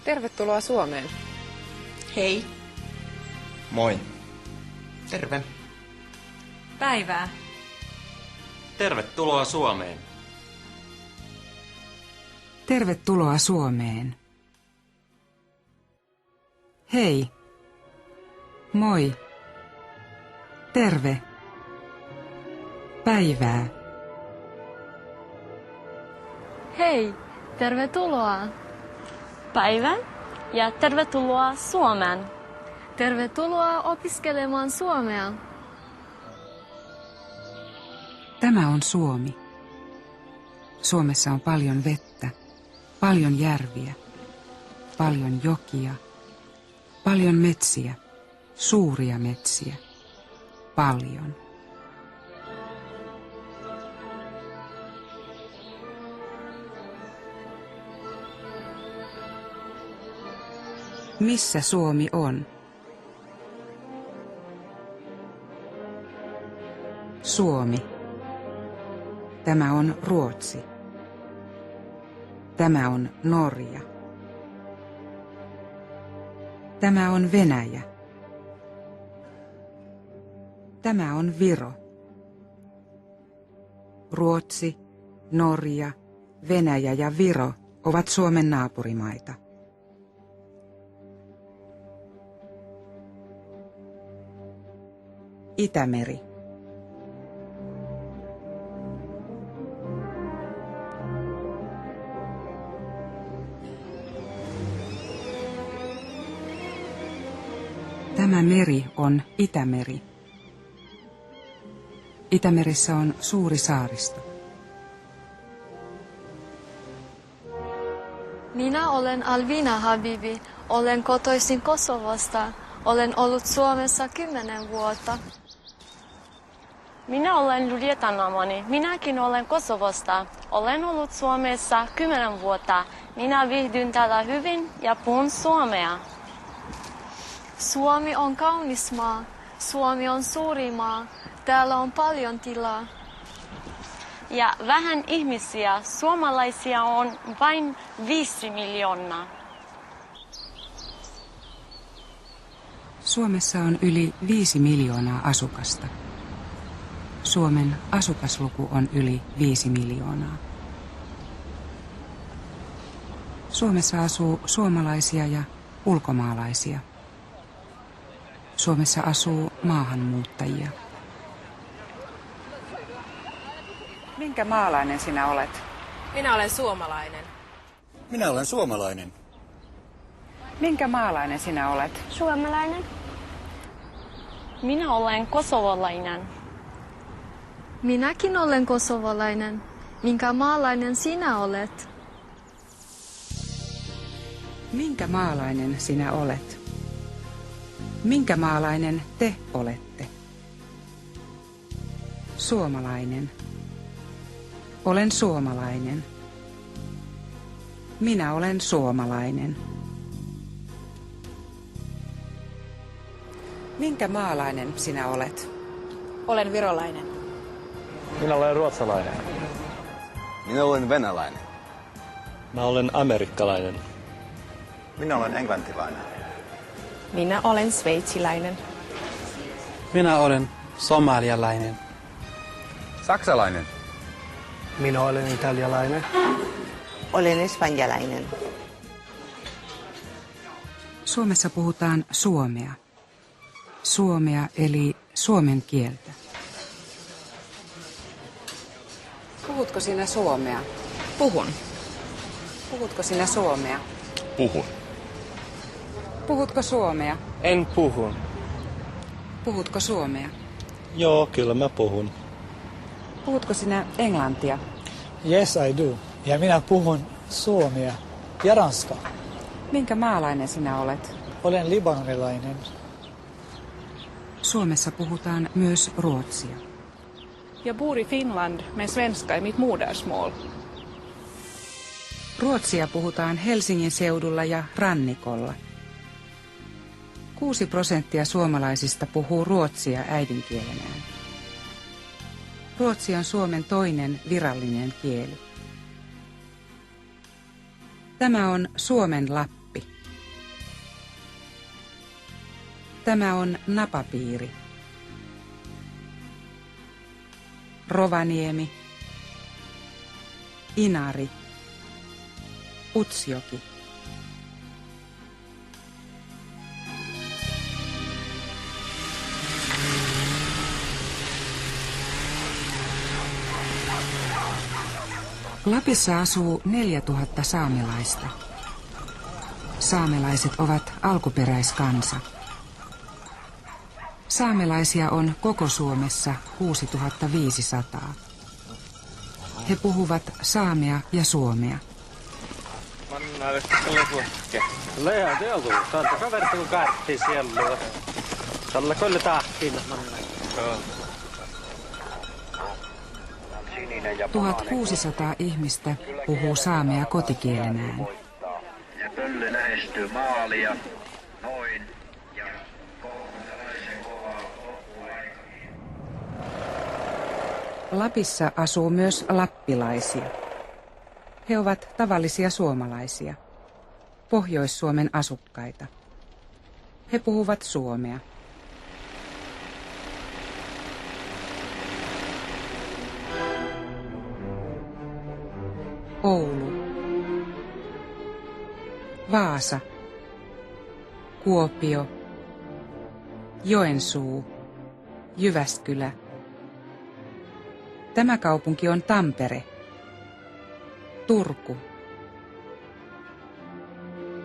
Tervetuloa Suomeen. Hei. Moi. Terve. Päivää. Tervetuloa Suomeen. Tervetuloa Suomeen. Hei. Moi. Terve. Päivää. Hei, tervetuloa. Päivä ja tervetuloa Suomeen. Tervetuloa opiskelemaan suomea. Tämä on Suomi. Suomessa on paljon vettä, paljon järviä, paljon jokia, paljon metsiä, suuria metsiä, paljon. Missä Suomi on? Suomi. Tämä on Ruotsi. Tämä on Norja. Tämä on Venäjä. Tämä on Viro. Ruotsi, Norja, Venäjä ja Viro ovat Suomen naapurimaita. Itämeri. Tämä meri on Itämeri. Itämerissä on suuri saaristo. Minä olen Alvina Habibi. Olen kotoisin Kosovosta. Olen ollut Suomessa 10 vuotta. Minä olen Julieta Namani. Minäkin olen Kosovosta. Olen ollut Suomessa 10 vuotta. Minä viihdyn täällä hyvin ja puhun suomea. Suomi on kaunis maa. Suomi on suuri maa. Täällä on paljon tilaa. Ja vähän ihmisiä. Suomalaisia on vain 5 miljoonaa. Suomessa on yli 5 miljoonaa asukasta. Suomen asukasluku on yli 5 miljoonaa. Suomessa asuu suomalaisia ja ulkomaalaisia. Suomessa asuu maahanmuuttajia. Minkä maalainen sinä olet? Minä olen suomalainen. Minä olen suomalainen. Minkä maalainen sinä olet? Suomalainen. Minä olen kosovolainen. Minäkin olen kosovolainen. Minkä maalainen sinä olet? Minkä maalainen sinä olet? Minkä maalainen te olette? Suomalainen. Olen suomalainen. Minä olen suomalainen. Minkä maalainen sinä olet? Olen virolainen. Minä olen ruotsalainen. Minä olen venäläinen. Mä olen amerikkalainen. Minä olen englantilainen. Minä olen sveitsiläinen. Minä olen somalialainen. Saksalainen. Minä olen italialainen. Olen espanjalainen. Suomessa puhutaan suomea. Suomea eli suomen kieltä. Puhutko sinä suomea? Puhun. Puhutko sinä suomea? Puhun. Puhutko suomea? En puhu. Puhutko suomea? Joo, kyllä mä puhun. Puhutko sinä englantia? Yes, I do. Ja minä puhun suomea ja ranskaa. Minkä maalainen sinä olet? Olen libanonilainen. Suomessa puhutaan myös ruotsia. Jag bor i Finland, men svenska är mitt modersmål. Ruotsia puhutaan Helsingin seudulla ja rannikolla. 6% suomalaisista puhuu ruotsia äidinkielenään. Ruotsi on Suomen toinen virallinen kieli. Tämä on Suomen Lappi. Tämä on napapiiri. Rovaniemi, Inari, Utsjoki. Lapissa asuu 4000 saamelaista. Saamelaiset ovat alkuperäiskansa. Saamelaisia on koko Suomessa 6500. He puhuvat saamea ja suomea. Ja 1600 ihmistä puhuu saamea kotikielenään. Ja pöllö lähestyy maalia. Noin. Ja Lapissa asuu myös lappilaisia. He ovat tavallisia suomalaisia, Pohjois-Suomen asukkaita. He puhuvat suomea. Oulu, Vaasa, Kuopio, Joensuu, Jyväskylä. Tämä kaupunki on Tampere, Turku,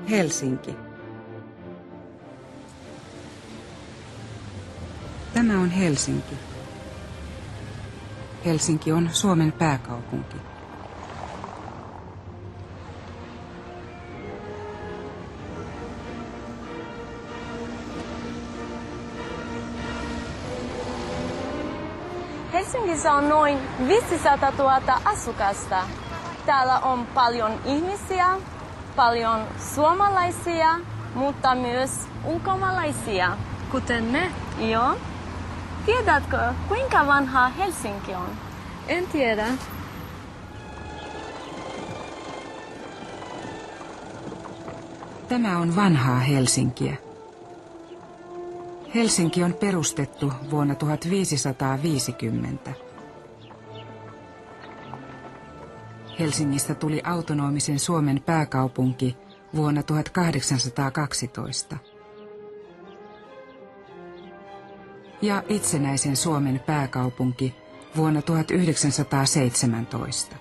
Helsinki. Tämä on Helsinki. Helsinki on Suomen pääkaupunki. Helsingissä on noin 500 000 asukasta. Täällä on paljon ihmisiä, paljon suomalaisia, mutta myös ulkomaalaisia. Kuten me? Joo. Tiedätkö, kuinka vanha Helsinki on? En tiedä. Tämä on vanhaa Helsinkiä. Helsinki on perustettu vuonna 1550. Helsingistä tuli autonomisen Suomen pääkaupunki vuonna 1812. Ja itsenäisen Suomen pääkaupunki vuonna 1917.